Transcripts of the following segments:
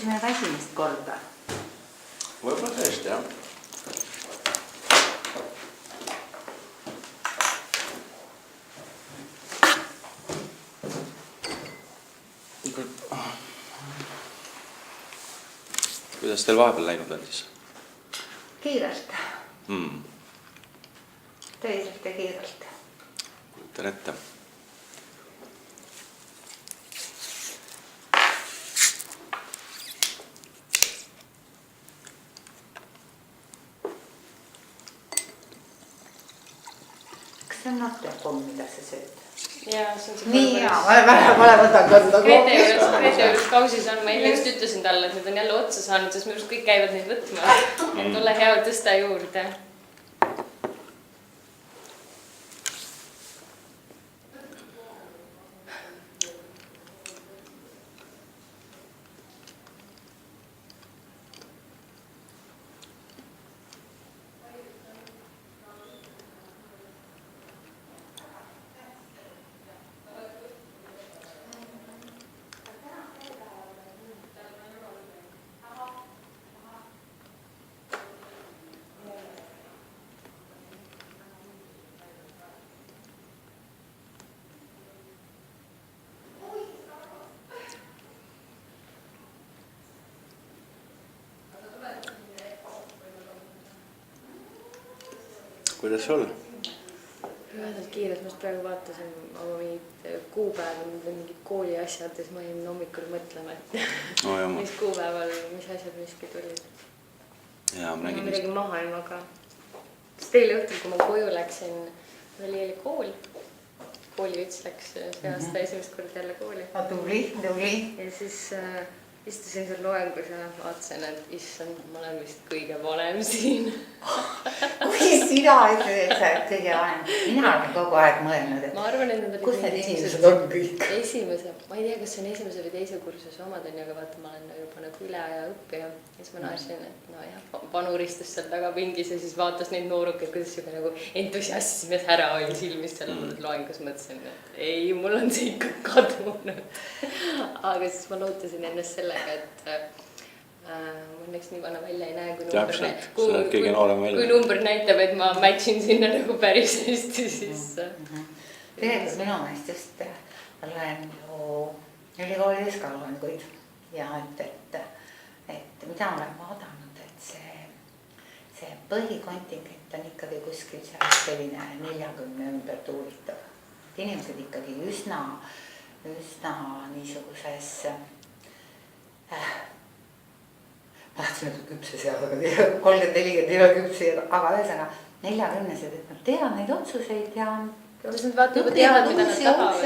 kohtusime esimest korda. Võib-olla tõesti, jah. Kuidas teil vahepeal läinud on siis? Kiirelt. Tõeliselt ja kiirelt. Kujutan ette. Kas see on nottepomm, mida sa sööd? Jaa, see on see nii hea, ma võtan korda. Grete juures kausis on, ma just ütlesin talle, et need on jälle otsa saanud, sest minu kõik käivad neid võtma. Et ole hea tõsta juurde. Kuidas sul? Ühendalt kiirelt, ma praegu vaatasin oma mingid kuupäeva, mingid kooli asjad, siis ma jäin hommikul mõtlema, et mis kuupäeval, mis asjad miski tulid. Jaa, ma nägin. Midagi maha ei maga. Sest eile õhtul, kui ma koju läksin, oli kool. Kooliüts läks see aasta esimest korda jälle kooli. Tubli. Ja siis istusin seal loengus ja vaatasin, et issand, ma olen vist kõige vanem siin. Kui sina ütled, et sa oled kõige vanem. Mina olen kogu aeg mõelnud, et ma arvan, et need kus need inimesed on kõik? Esimese, ma ei tea, kas see on esimese või teise kursuse omad on, aga vaata, ma olen juba nagu üle aja õppija. Ja siis ma naersin, et no jah, panuristus seal taga pingis ja siis vaatas neid noorukeid, kuidas juba nagu entusiasmis ära oli silmist seal loengus, mõtlesin, et ei, mul on see ikka kadunud. Aga siis ma lootsin ennast sellega, et õnneks nii vana välja ei näe, kui number näitab, et ma matchin sinna nagu päris hästi, siis... Tegelikult minu meelest just olen ju ülikoolides ka loenguid ja et mida olen vaadanud, et see põhikontingent on ikkagi kuskil selline 40 ümber tuulitav. Inimesed ikkagi üsna niisuguses ma tahtsin öelda küpses eas, aga 30-40 ei ole küpsi, aga ühesõnaga 40-sed, et nad teevad neid otsuseid ja nad vaatavad, teavad, mida nad tahavad.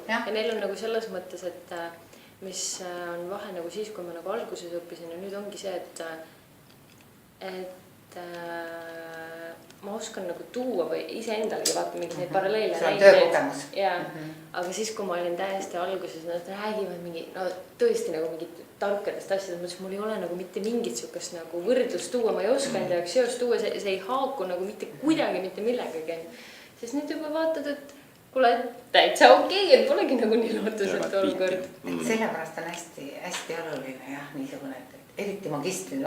Ja neil on nagu selles mõttes, et mis on vahe nagu siis, kui ma nagu alguses õppisin ja nüüd ongi see, et ma oskan nagu tuua või iseendalegi vaata mingid neid paralleele näiteid. Aga siis, kui ma olin täiesti alguses, nad räägivad mingi, no tõesti nagu mingid tarkadest asjadest, mõtlesin, mul ei ole nagu mitte mingit sukast nagu võrdlust tuua, ma ei oska enda jaoks seost tuua, see ei haaku nagu mitte kuidagi, mitte millegagi. Siis nüüd juba vaatad, et kuule, täitsa okei, et polegi nagu nii lootuselt olukord. Sellepärast on hästi oluline jah, niisugune, et eriti magistri,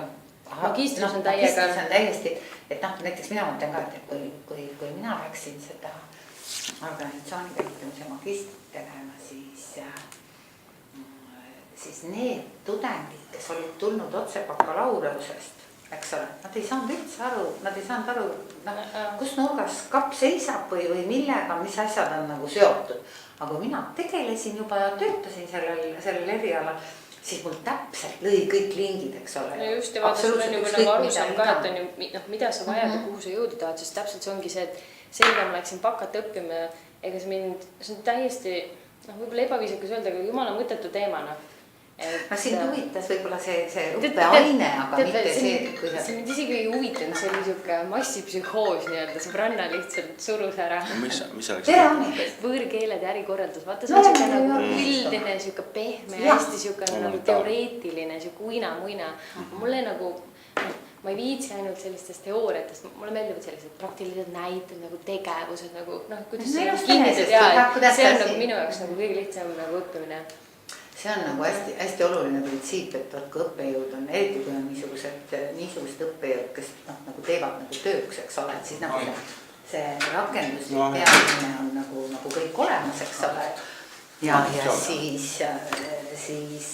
Magistris on täiesti, et näiteks mina mõtlen ka, et kui mina läksin seda organisatsioonikäitumise magistrit tegema, siis need tudengid, kes olid tulnud otse bakalaureusest, eks ole, nad ei saanud üldse aru, kus nurgas kapp seisab või millega, mis asjad on nagu seotud. Aga kui mina tegelesin juba ja töötasin sellel erialal, siis mul täpselt lõi kõik lingid, eks ole. Ja just ja vaata, sul on juba nagu arusaam ka, et on ju, mida sa vajad ja kuhu sa jõuda tahad, sest täpselt see ongi see, et sellega ma läksin bakat õppima ja ega see on täiesti, võib-olla ebaviisakas öelda, aga jumala mõttetu teemana. Sind huvitas võib-olla see õppeaine, aga mitte see, kuidas... See mind isegi ei huvitanud, see oli siuke massipsühhoos nii-öelda, sõbranna lihtsalt surus ära. Mis oleks? Võõrkeeled ja ärikorraldus, vaata see on siuke nagu üldine, siuke pehme ja hästi siuke nagu teoreetiline, siuke uina-muina. Mulle nagu, ma ei viitsi ainult sellistest teooriatest, mulle meeldivad sellised praktilised näited, nagu tegevused, nagu kuidas see kinnitud ja see on nagu minu jaoks nagu kõige lihtsam nagu õppimine. see on nagu hästi oluline printsiip, et kui õppejõud on, eriti kui on niisugused õppejõud, kes nagu teevad nagu tööks, eks ole, et siis nagu see rakenduslik teadmine on nagu kõik olemas, eks ole. Ja siis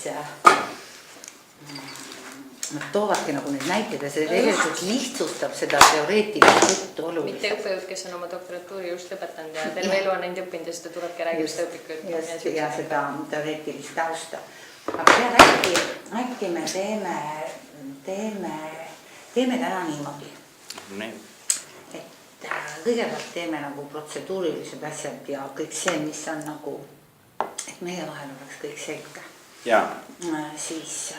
nad toovadki nagu neid näiteid ja see tegelikult lihtsustab seda teoreetilist juttu oluliselt. Mitte õppejõud, kes on oma doktoratuuri just lõpetanud ja terve elu on neid õppinud ja seda tulebki räägib seda õpikut. Ja seda teoreetilist tausta. Aga äkki me teeme täna niimoodi. Et kõigepealt teeme nagu protseduurilised asjad ja kõik see, mis on nagu, et meie vahel oleks kõik selge. Ja. Siis...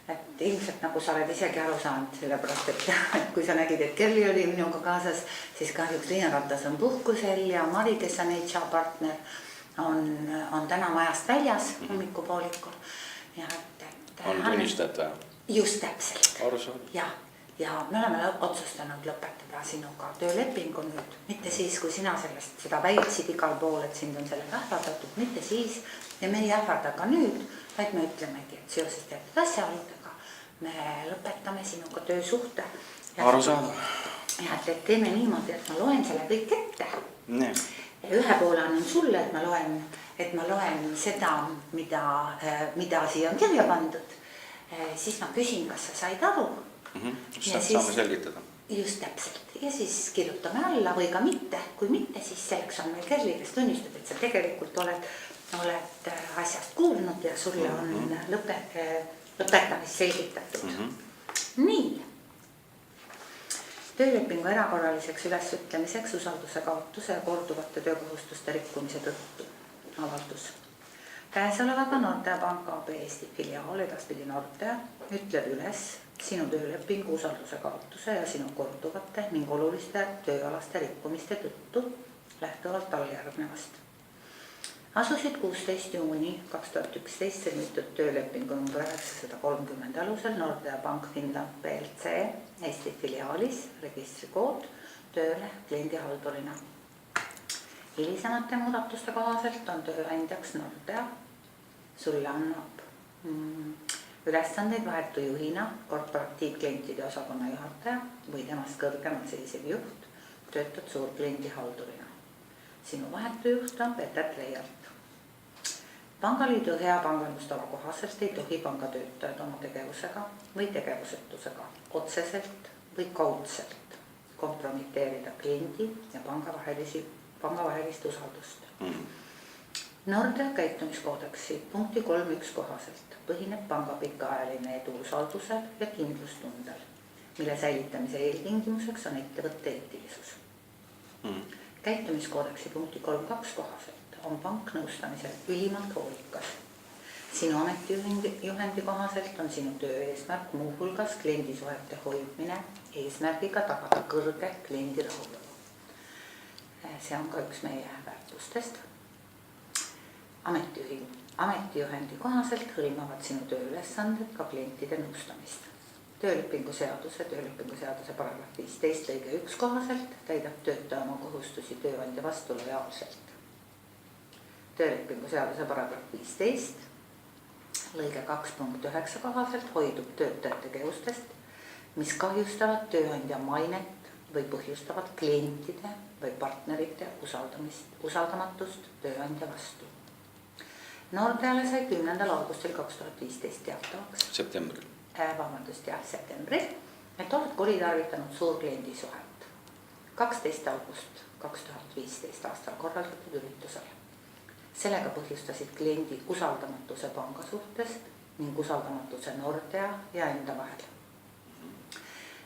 et ilmselt nagu sa oled isegi aru saanud, sellepärast, et kui sa nägid, et Kerli oli minuga kaasas, siis kahjuks Liina Ratas on puhkusel ja Mari, kes on HR partner, on täna majast väljas hommikupoolikul. On tunnistajat vaja? Just täpselt. Aru saanud. Ja me oleme otsustanud lõpetada sinuga töölepingu nüüd, mitte siis, kui sina seda väitsid igal pool, et sind on sellega ähvardatud, mitte siis ja me ei ähvarda ka nüüd, vaid me ütlemegi, et seoses teatud asjaoludega me lõpetame sinuga töösuhte. Aru saada. Ja et teeme niimoodi, et ma loen selle kõik ette. Nee. Ühe poole on sulle, et ma loen seda, mida siia on kirja pandud. Siis ma küsin, kas sa said aru. Saame selgitada. Just täpselt. Ja siis kirjutame alla või ka mitte. Kui mitte, siis selleks on meil Kerli, kes tunnistab, et sa tegelikult oled asjast kuulnud ja sulle on lõpetamist selgitatud. Nii. Töölepingu erakorraliseks ülesütlemiseks usalduse kaotuse ja korduvate töökohustuste rikkumise tõttu avaldus. Käesolevaga Nordea Pank AB Eesti filiaal, edaspidi Nordea, ütleb üles sinu töölepingu usalduse kaotuse ja sinu korduvate ning oluliste tööalaste rikkumiste tõttu lähtuvalt alljärgnevast. Asusid 16. juuni 2011 sõlmitud töölepingu number 930 alusel Nordea Bank Finland PLC Eesti filiaalis registrikood tööle kliendihaldurina. Hilisemate muudatuste kohaselt on tööandjaks Nordea. Sulle annab ülesandeid vahetu juhina korporatiivklientide osakonna juhataja või temast kõrgemal seisev juht, töötad suurkliendihaldurina. Sinu vahetu juht on Peter Treialt. Pangaliidu hea pangandustava kohaselt ei tohi pangatöötajad oma tegevusega või tegevusetusega otseselt või kaudselt kompromiteerida kliendi ja pangavahelist usaldust. Nordea käitumiskoodeksi punkti 3.1 kohaselt põhineb panga pikaajaline edu usaldusel ja kindlustundel, mille säilitamise eeltingimuseks on ettevõtte eetilisus. Käitumiskoodeksi punkti 3.2 kohaselt on pank nõustamisel ülimalt hoolikas. Sinu ametijuhendi kohaselt on sinu töö eesmärk muuhulgas kliendisuhete hoidmine eesmärgiga tagada kõrge kliendi rahulolu. See on ka üks meie väärtustest. Ametijuhendi kohaselt hõlmavad sinu tööülesanded ka klientide nõustamist. Töölepingu seaduse paragrahv 15 lõige 1 kohaselt täidab töötaja oma kohustusi tööandja vastu lojaalselt. Töölepingu seaduse paragrahv 15 lõige 2.9 kohaselt hoidub töötajate tegevustest, mis kahjustavad tööandja mainet või põhjustavad klientide või partnerite usaldamatust tööandja vastu. Nordeale sai 10. augustil 2015 teatavaks. Septembril. Septembril, et oled kuritarvitanud suurkliendi suhet. 12. august 2015 aastal korraldatud üritusel. Sellega põhjustasid kliendi usaldamatuse panga suhtes ning usaldamatuse Nordea ja enda vahel.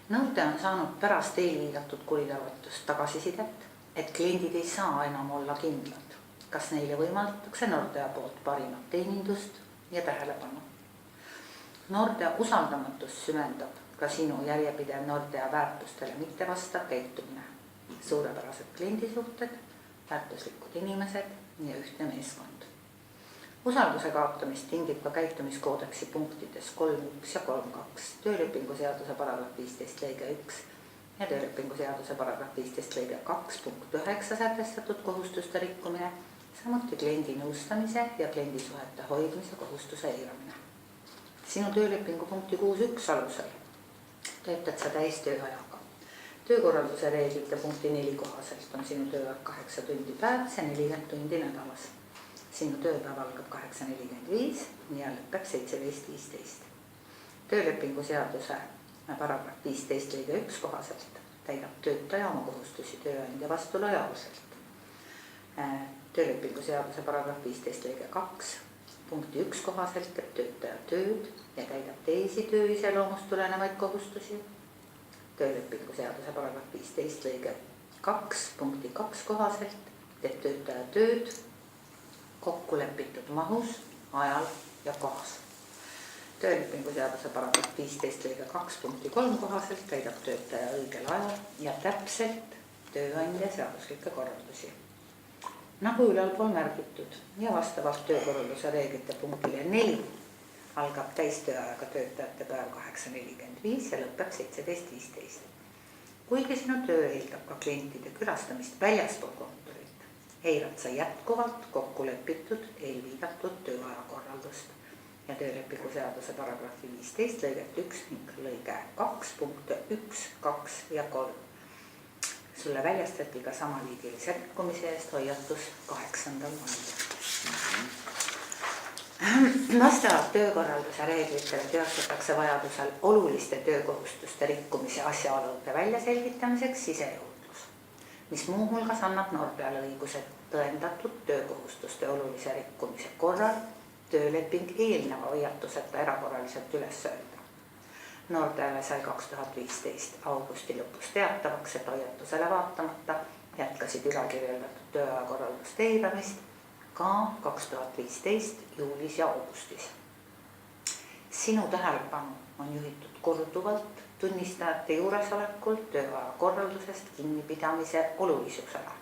Nordea on saanud pärast eelviidatud kuritarvitust tagasisidet, et kliendid ei saa enam olla kindlad, kas neile võimaldatakse Nordea poolt parimat teenindust ja tähelepanu. Nordea usaldamatus süvendab ka sinu järjepidev Nordea väärtustele mittevastav käitumine. Suurepärased kliendisuhted, väärtuslikud inimesed ja ühtne meeskond. Usalduse kaotamist tingib ka käitumiskoodeksi punktides 3.1 ja 3.2, töölepingu seaduse paragrahv 15 lõige 1 ja töölepingu seaduse paragrahv 15 lõige 2.9 sätestatud kohustuste rikkumine, samuti kliendi nõustamise ja kliendisuhete hoidmise kohustuse eiramine. Sinu töölepingu punkti 6.1 alusel töötad sa täistööajaga. Töökorralduse reeglite punkti 4 kohaselt on sinu tööaeg 8 tundi päevas ja 40 tundi nädalas. Sinu tööpäev algab 8.45 ja lõpeb 17.15. Töölepingu seaduse paragrahv 15 lõige 1 kohaselt täidab töötaja oma kohustusi tööandja vastu lojaalselt. Töölepingu seaduse paragrahv 15 lõige 2 punkti 1 kohaselt teeb töötaja tööd ja täidab teisi töö iseloomust tulenevaid kohustusi. Töölepingu seaduse paragrahv 15 lõige 2 punkti 2 kohaselt teeb töötaja tööd kokku lepitud mahus, ajal ja kohas. Töölepingu seaduse paragrahv 15 lõige 2 punkti 3 kohaselt täidab töötaja õigel ajal ja täpselt tööandja seaduslikke korraldusi. Nagu ülalpool märgitud ja vastavalt töökorralduse reeglite punktile 4 algab täistööajaga töötajate päev 8.45 ja lõpeb 17.15. Kuigi sinu töö eeldab ka klientide külastamist väljaspool kontorit, eirad sa jätkuvalt kokku lepitud eelviidatud tööaja korraldust ja töölepingu seaduse paragrahvi 15 lõiget 1 ning lõige 2 punkte 1, 2 ja 3. Sulle väljastati ka samaliigilise rikkumise eest hoiatus 8. mail. Vastavalt töökorralduse reeglitele teostatakse vajadusel oluliste töökohustuste rikkumise asjaolude väljaselgitamiseks sisejõudlus, mis muuhulgas annab Nordeale õiguse tõendatud töökohustuste olulise rikkumise korral tööleping eelneva hoiatuseta erakorraliselt üles öelda. Nordeale sai 2015 augusti lõpus teatavaks, et hoiatusele vaatamata jätkasid ülalkirjeldatud tööajakorraldust eiramist ka 2015 juulis ja augustis. Sinu tähelepanu on juhitud korduvalt tunnistajate juuresolekul tööajakorraldusest kinnipidamise olulisusele.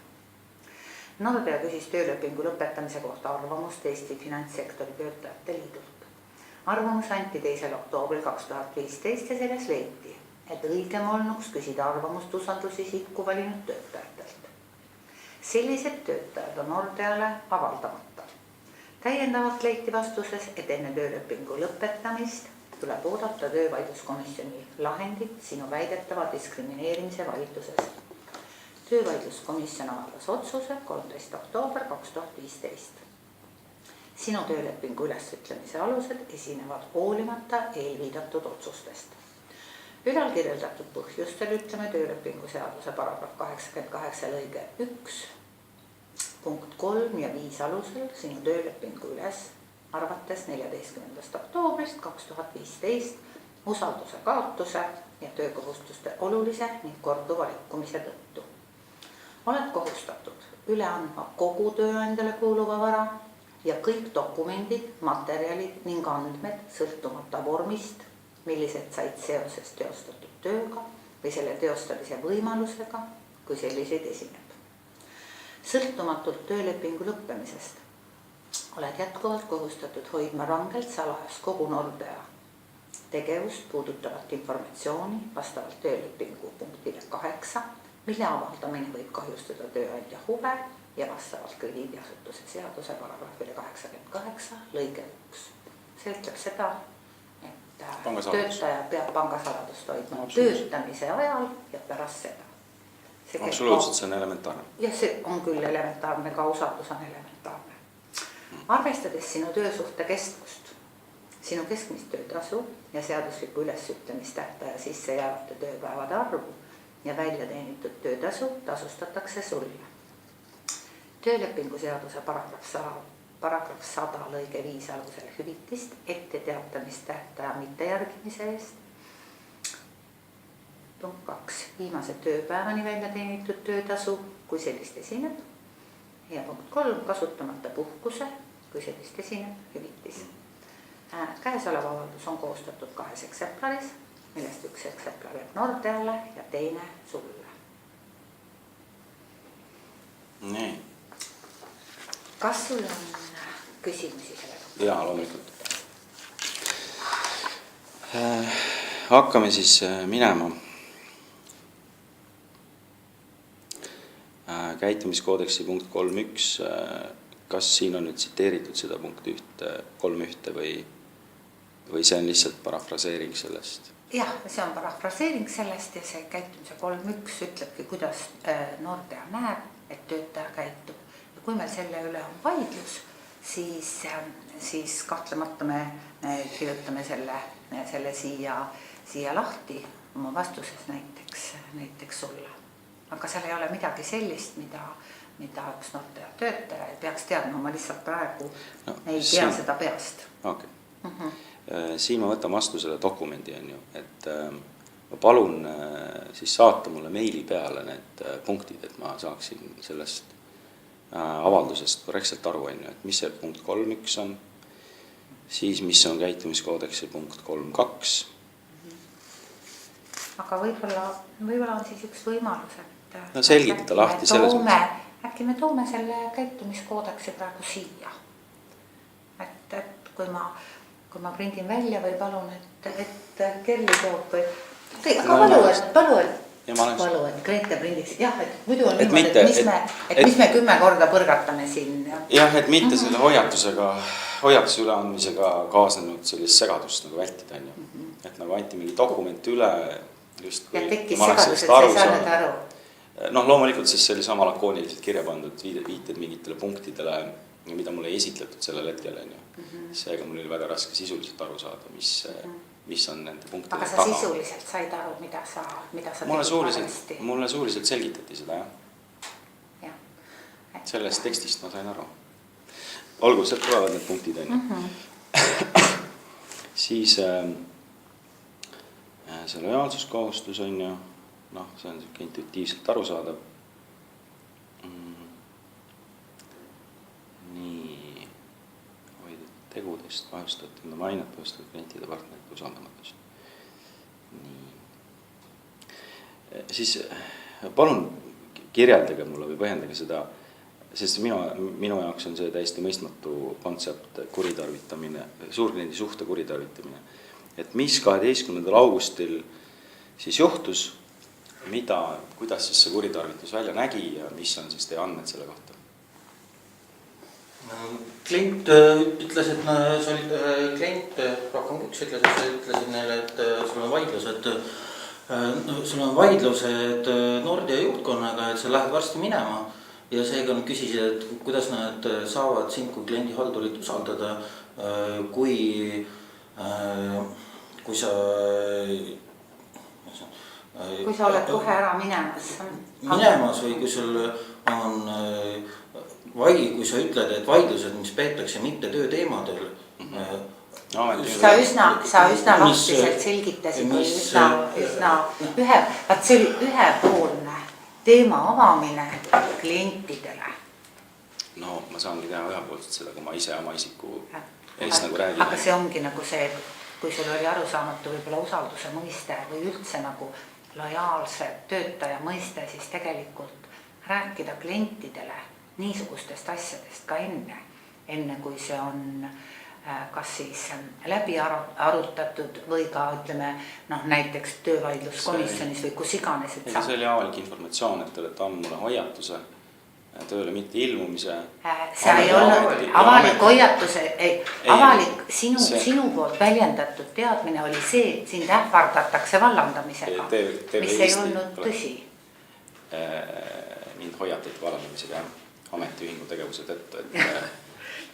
Nordea küsis töölepingu lõpetamise kohta arvamust Eesti finantssektori töötajate liidult. Arvamus anti 2. oktoobril 2015 ja selles leiti, et õigem olnuks küsida arvamust usaldusisiku valinud töötajatelt. Sellised töötajad on Nordeale avaldamata. Täiendavalt leiti vastuses, et enne töölepingu lõpetamist tuleb oodata töövaidluskomisjoni lahendit sinu väidetava diskrimineerimise vaidluses. Töövaidluskomisjon avaldas otsuse 13. oktoober 2015. Sinu töölepingu ülesütlemise alused esinevad hoolimata eelviidatud otsustest. Ülalkirjeldatud põhjustel ütleme töölepingu seaduse paragrahv 88 lõige 1 punkt 3 ja 5 alusel sinu töölepingu üles arvates 14. oktoobrist 2015 usalduse kaotuse ja töökohustuste olulise ning korduva rikkumise tõttu. Oled kohustatud üle andma kogu tööandjale kuuluva vara ja kõik dokumendid, materjalid ning andmed sõltumata vormist, millised said seoses teostatud tööga või selle teostamise võimalusega, kui selliseid esineb. Sõltumatult töölepingu lõppemisest oled jätkuvalt kohustatud hoidma rangelt salajas kogu Nordea tegevust puudutavat informatsiooni vastavalt töölepingu punktile 8, mille avaldamine võib kahjustada tööandja huve ja vastavalt krediidiasutuse seaduse paragrahvile 88 lõige 1. See ütleb seda, et töötaja peab pangasaladust hoidma töötamise ajal ja pärast seda. Absoluutselt, see on elementaarne. Ja see on küll elementaarne, ka usaldus on elementaarne. Arvestades sinu töösuhte kestvust, sinu keskmist töötasu ja seadusliku ülesütlemistähtaja sisse jäävate tööpäevade arvu ja välja teenitud töötasu tasustatakse sulle. Töölepingu seaduse paragrahv 100 lõige 5 alusel hüvitist etteteatamistähtaja mittejärgimise eest. Punkt 2. Viimase tööpäevani välja teenitud töötasu, kui sellist esineb. Ja punkt 3. Kasutamata puhkuse, kui sellist esineb, hüvitis. Käesolev avaldus on koostatud 2 eksemplaris, millest üks eksemplar jääb Nordeale ja teine sulle. Nii. Kas sul on küsimusi sellega? Jaa, loomulikult. Hakkame siis minema. Käitumiskoodeksi punkt 3.1 kas siin on nüüd tsiteeritud seda punkti 3.1 või see on lihtsalt parafraseering sellest? Jah, see on parafraseering sellest ja see käitumise 3.1 ütlebki, kuidas noorteja näeb, et töötaja käitub. Ja kui meil selle üle on vaidlus, siis kahtlemata me kirjutame selle siia lahti oma vastuses näiteks sulle. Aga seal ei ole midagi sellist, mida üks noorteja töötaja ei peaks teadma, ma lihtsalt praegu ei tea seda peast. Okay. Siin ma võtan vastu selle dokumendi, et ma palun siis saata mulle meili peale need punktid, et ma saaksin sellest avaldusest korrektselt aru, et mis see punkt 3.1 on, siis mis on käitumiskoodeksi punkt 3.2. Aga võib-olla on siis üks võimalus, et no selgitada lahti selles mõttes. Äkki me toome selle käitumiskoodeksi praegu siia. Et kui ma prindin välja või palun, et Kerli toob või... Palu, et kliente prindiksid. Jah, et muidu on niimoodi, et mis me 10 korda põrgatame siin. Jah, et mitte selle hoiatuse üleandmisega kaasnenud sellist segadust nagu vältida. Et nagu anti mingi dokument üle just ja tekkis segadus, et sa ei saanud aru. Noh, loomulikult siis see oli sama lakooniliselt kirja pandud viited mingitele punktidele, mida mulle ei esitletud sellel hetkel. Seega mul oli väga raske sisuliselt aru saada, mis on nende punktide taga. Aga sa sisuliselt said aru, mida sa mulle suuliselt selgitati seda, jah. Sellest tekstist ma sain aru. Olgu, sealt tulevad need punktid, Siis see lojaalsuskohustus on ju, noh, see on intuitiivselt arusaadav. Nii, hoidud tegudest, kahjustatud enda mainet, kahjustatud klientide partnerite usaldamatust. Nii. Siis palun kirjeldage mulle või põhjendage seda, sest minu jaoks on see täiesti mõistmatu kontsept kuritarvitamine, suurkliendi suhte kuritarvitamine. Et mis 12. augustil siis juhtus, kuidas siis see kuritarvitus välja nägi ja mis on siis teie andmed selle kohta? Klient ütles, et rohkem üks ütles, et sa ütlesid neile, et sul on vaidlused Nordea juhtkonnaga, et sa lähed varsti minema ja seega nad küsisid, et kuidas nad saavad sind kui kliendihaldurit usaldada, kui sa oled kohe ära minemas või kui sul on kui sa ütled, et vaidlused, mis peetakse mitte tööteemadel. Sa üsna vastiselt selgitasid või see oli ühepoolne teema avamine klientidele. No ma saangi teha ühepoolselt seda, kui ma ise oma isiku eest nagu räägin. Aga see ongi nagu see, kui sul oli arusaamatu võib-olla usalduse mõiste või üldse nagu lojaalse töötaja mõiste, siis tegelikult rääkida klientidele niisugustest asjadest ka enne kui see on kas siis läbi arutatud või ka ütleme näiteks töövaidluskomisjonis või kus iganes. See oli avalik informatsioon, et te olete andnud mulle hoiatuse tööle mitte ilmumise. See ei olnud avalik hoiatuse, sinu poolt väljendatud teadmine oli see, et sind ähvardatakse vallandamisega, mis ei olnud tõsi. Mind hoiatati vallandamisega ametiühingu tegevuse tõttu.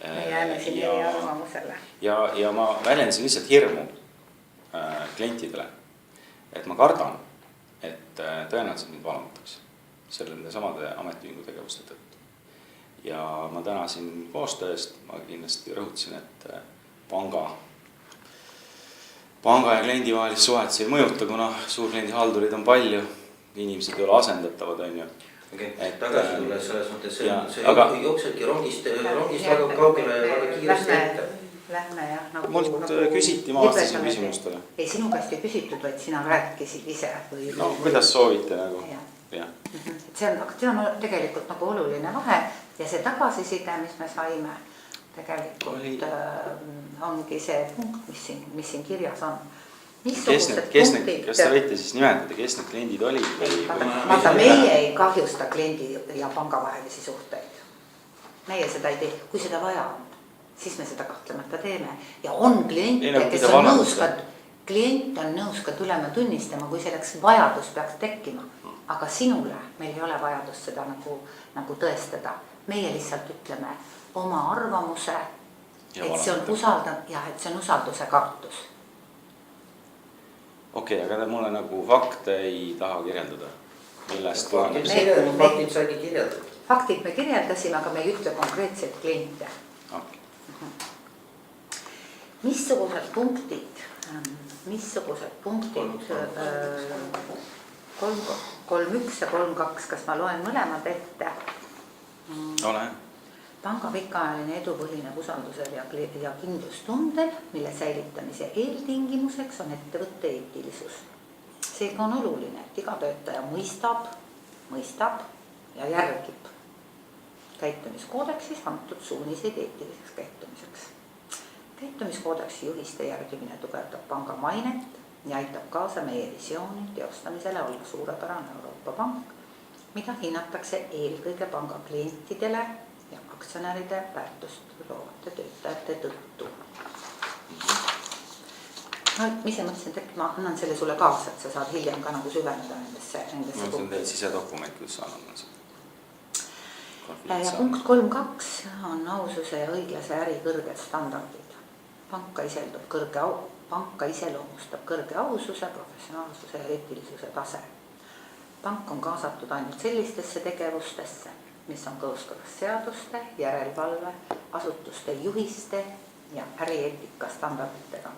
Me jääme siin eri arvamusele. Ja ma väljendasin lihtsalt hirmu klientidele, et ma kardan, et tõenäoliselt mind vallandatakse selle samade ametiühingu tegevuste tõttu. Ja ma tänasin koostööst, ma kindlasti rõhutasin, et panga ja kliendi vahelist suhet see ei mõjuta, kuna suurkliendihaldurid on palju, inimesed ei ole asendatavad, on ju. Tagasi tulles selles mõttes, see jookselgi rongist väga kaugele ja väga kiiresti ette. Lähme jah. Mult küsiti, ma vastasin küsimustele. Ei, sinu käest ei küsitud, vaid sina rääkisid ise. No, kuidas soovite nagu. See on tegelikult nagu oluline vahe ja see tagasiside, mis me saime, tegelikult ongi see punkt, mis siin kirjas on. Kas te võite siis nimetada, kes need kliendid olid? Vaata, meie ei kahjusta kliendi ja panga vahelisi suhteid. meie seda ei tee, kui seda vaja on, siis me seda kahtlemata teeme ja on kliente, Ei, nagu kes mida on nõus vanadustel. ka, klient on nõus ka tulema tunnistama, kui selleks vajadus peaks tekkima. Aga sinule meil ei ole vajadust seda nagu tõestada. Meie lihtsalt ütleme oma arvamuse, Ja et see on et see on usalduse kartus. Okei, aga te mulle nagu fakte ei taha kirjeldada, millest tuleneb. faktid saigi kirjeldatud. Faktid me kirjeldasime, aga me ei ütle konkreetseid kliente. Okay. Missugused punktid 3.1 ja 3.2, kas ma loen mõlemad ette? Ole. Panga pikaajaline edu põhineb usaldusel ja kindlustundel, mille säilitamise eeltingimuseks on ettevõtte eetilisus. Seega on oluline, et iga töötaja mõistab ja järgib käitumiskoodeksis antud suuniseid eetiliseks käitumiseks. Käitumiskoodeksi juhiste järgimine tugevdab panga mainet ja aitab kaasa meie visiooni teostamisele olla suurepärane Euroopa Pank, mida hinnatakse eelkõige panga klientidele ja aktsionäride väärtust loovate töötajate tõttu. No, mis ma mõtlesin, et ma annan selle sulle kaasa, et sa saad hiljem ka nagu süveneda nendesse See on teil sisedokument, kuidas saan annan seda. Ja punkt 3.2 on aususe ja õiglase äri kõrged standardid. Panka iseloomustab kõrge aususe, professionaalsuse ja eetilisuse tase. Pank on kaasatud ainult sellistesse tegevustesse, mis on kooskõlas seaduste, järelevalve, asutuste juhiste ja ärieetika standarditega.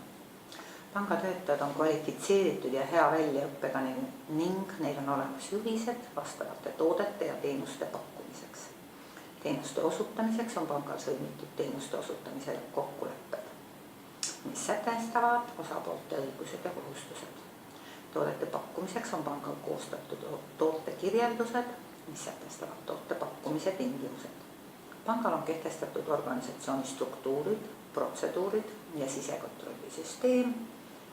Panga töötajad on kvalifitseeritud ja hea väljaõppega ning neil on olemas juhised vastavate toodete ja teenuste pakkumiseks. Teenuste osutamiseks on pangal sõlmitud teenuste osutamisele kokkulepped, mis sätestavad osapoolte õigused ja kohustused. Toodete pakkumiseks on pangal koostatud tootekirjeldused, mis sätestavad toote pakkumise tingimused. Pangal on kehtestatud organisatsiooni struktuurid, protseduurid ja sisekontrollisüsteem,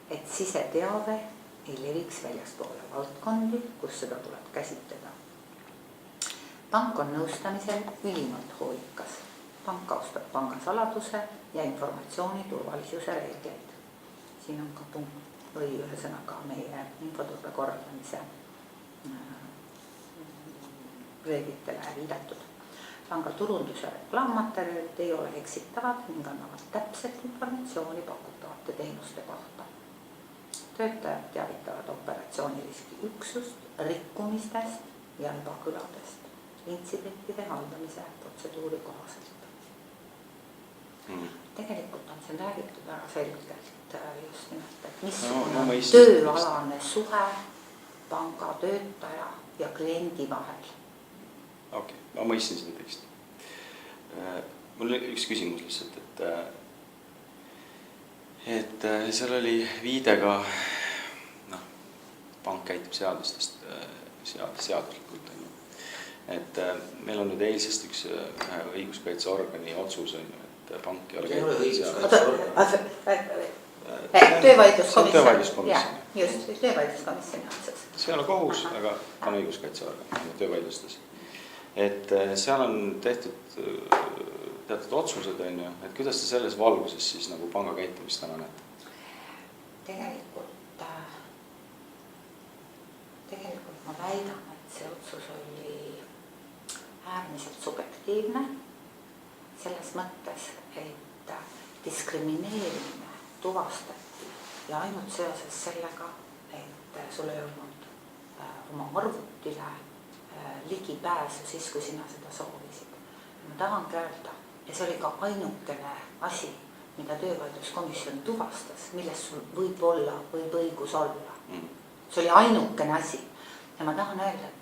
et siseteave ei leviks väljaspoole valdkondi, kus seda tuleb käsitleda. Pank on nõustamisel ülimalt hoolikas. Pank austab pangasaladuse ja informatsiooni turvalisuse reegleid. Siin on ka punkt või ühesõnaga meie infoturbe korraldamise reeglitele viidatud. Panga turundus- ja reklaammaterjalid ei ole eksitavad ning annavad täpset informatsiooni pakutavate teenuste kohta. Töötajad teavitavad operatsiooniriski üksust rikkumistest ja ebakõladest intsidentide haldamise protseduuri kohaselt. Tegelikult on siin räägitud väga selgelt just nimelt, et missugune on tööalane suhe panga töötaja ja kliendi vahel. Okei, ma mõistsin seda teksti. Mul oli üks küsimus lihtsalt, et seal oli viide ka pank käitub seaduslikult. Et meil on nüüd eilsest üks õiguskaitseorgani otsus, et pank ei ole Töövaidluskomisjon. Just, töövaidluskomisjoni otsus. See ei ole kohus, aga on õiguskaitseorgan töövaidlustes. Et seal on tehtud teatud otsused, et kuidas te selles valguses siis nagu panga käitumist täna näete? Tegelikult ma väidan, et see otsus oli äärmiselt subjektiivne selles mõttes, et diskrimineerimine tuvastati ja ainult seoses sellega, et sul ei olnud oma arvutile ligipääsu siis, kui sina seda soovisid. Ma tahangi öelda, ja see oli ka ainukene asi, mida töövaidluskomisjon tuvastas, milles sul võib olla, võib õigus olla. See oli ainukene asi. Ja ma tahan öelda, et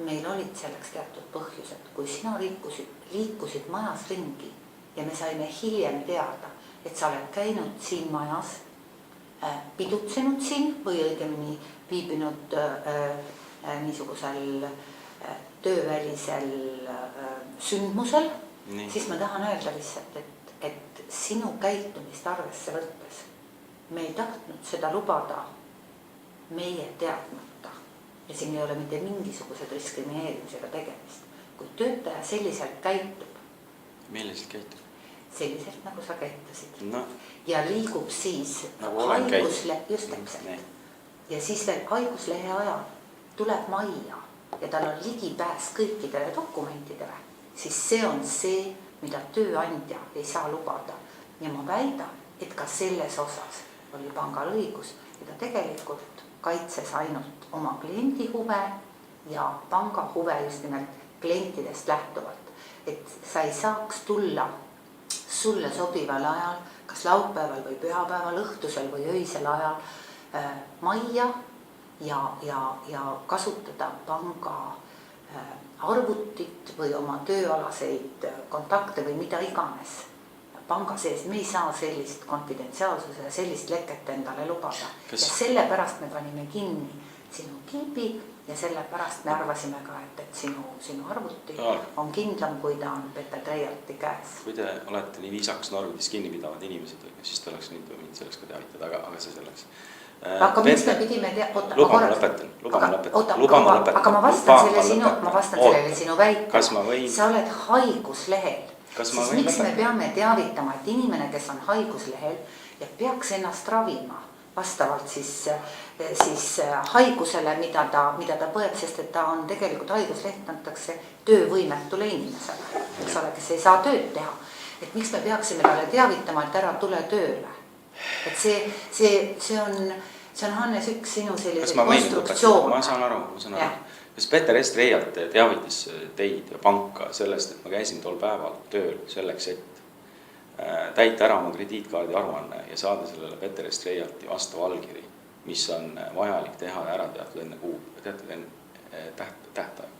meil olid selleks teatud põhjused, kui sina liikusid majas ringi ja me saime hiljem teada, et sa oled käinud siin majas, pidutsenud siin või õigemini viibinud niisugusel töövälisel sündmusel, siis ma tahan öelda lihtsalt, et sinu käitumist arvesse võttes me ei tahtnud seda lubada meie teadmata ja siin ei ole mitte mingisuguse diskrimineerimisega tegemist. Kui töötaja selliselt käitub, Milliselt käitub? Selliselt, nagu sa käitusid. No, ja liigub siis nagu olen just täpselt. Ja siis veel haiguslehe ajal tuleb majja ja tal on ligipääs kõikidele dokumentidele, siis see on see, mida tööandja ei saa lubada. Ja ma väidan, et ka selles osas oli pangal õigus, ja ta tegelikult kaitses ainult oma kliendi huve ja panga huve just nimelt klientidest lähtuvalt. Et sa ei saaks tulla sulle sobival ajal, kas laupäeval või pühapäeval, õhtusel või öisel ajal majja ja kasutada panga arvutit või oma tööalaseid kontakte või mida iganes panga sees. Me ei saa sellist konfidentsiaalsuse ja sellist leket endale lubada. Ja sellepärast me panime kinni sinu kiibi ja sellepärast me arvasime ka, et sinu arvuti on kindlam, kui ta on Peter Treialti käes. Kui te olete nii viisaks arvutis kinni pidavad inimesed, siis te oleks nüüd mind selleks ka teavitada, aga see selleks. Aga mis me pidime Luba ma lõpetan. Aga ma vastan sellele sinu väite. Sa oled haiguslehel. Siis miks me peame teavitama, et inimene, kes on haiguslehel ja peaks ennast ravima vastavalt siis haigusele, mida ta põeb, sest et ta on tegelikult haigusleht antakse töövõimetule inimesele, eks ole, kes ei saa tööd teha. Et miks me peaksime talle teavitama, et ära tule tööle? Et see on Hannes üks sinu selliseid konstruktsioon. Ma saan aru. Kas Peter S. Treialt teavitas teid ja panka sellest, et ma käisin tol päeval tööl selleks, et täita ära oma krediitkaardi aruanne ja saada sellele Peter S. Treialti vastav allkiri, mis on vajalik teha ja ära teatud enne tähtaega.